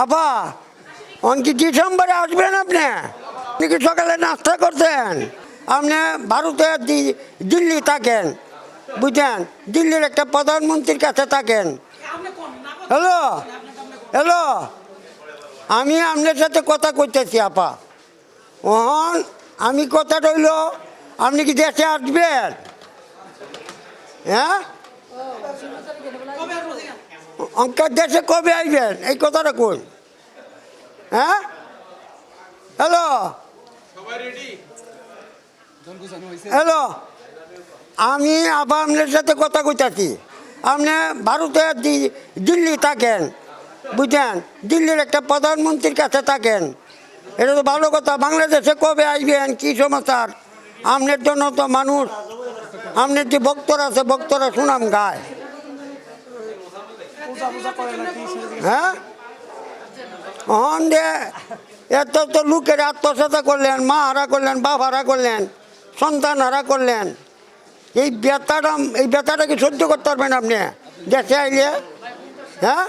আপা অনকি ডিসেম্বরে আসবেন আপনি? আপনি কি সকালে নাস্তা করছেন? আপনি ভারতে দিল্লি থাকেন, বুঝছেন? দিল্লির একটা প্রধানমন্ত্রীর কাছে থাকেন। হ্যালো হ্যালো, আমি আপনার সাথে কথা কইতেছি আপা। ওহন আমি কথা রইল, আপনি কি দেশে আসবেন? হ্যাঁ, অঙ্কের দেশে কবে আসবেন এই কথাটা কই? হ্যাঁ, হ্যালো হ্যালো, আমি আবার আপনার সাথে কথা কইতাছি। আপনি ভারতে দিল্লি থাকেন, বুঝছেন? দিল্লির একটা প্রধানমন্ত্রীর কাছে থাকেন। এটা তো ভালো কথা। বাংলাদেশে কবে আসবেন, কী সমাচার? আপনার জন্য তো মানুষ, আপনার যে ভক্তরা আছে, ভক্তরা সুনাম গায়। হ্যাঁ, হন যে এত তো লোকের আত্মসাতা করলেন, মা হারা করলেন, বাপ হারা করলেন, সন্তান হারা করলেন। এই ব্যথাটা কি সহ্য করতে পারবেন আপনি দেশে আইলে? হ্যাঁ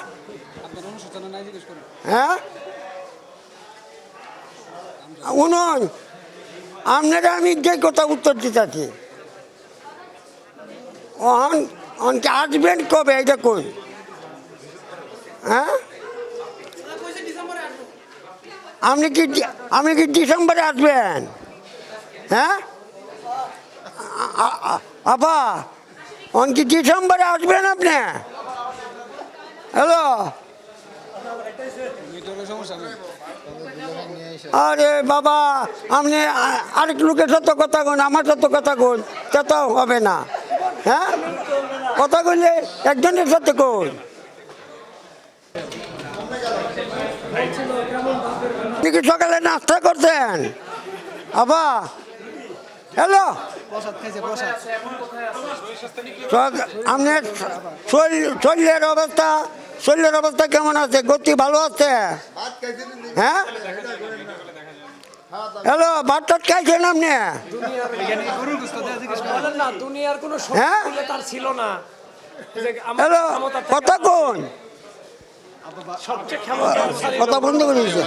হ্যাঁ, শুনুন, আপনারা আমি যে কথা উত্তর দিতেছি, অনকে আসবেন কবে এটা কই? হ্যাঁ, আপনি কি ডিসেম্বরে আসবেন? হ্যাঁ আপা অনকি ডিসেম্বরে আসবেন আপনি? হ্যালো, আরে বাবা, আপনি আরেক লোকের সাথে কথা কন, আমার সাথে কথা কন, তা হবে না। হ্যাঁ, কথা কইলে একজনের সাথে কন। আপনি কি সকালে নাস্তা করছেন আবা? হ্যালো, আপনার শরীরের অবস্থা কেমন আছে? গতি ভালো আছে? হ্যাঁ, হ্যালো, ভাত টাত খাইছেন আপনি? হ্যাঁ, হ্যালো, কথা কোন কথা বন্ধ করে দিয়েছে।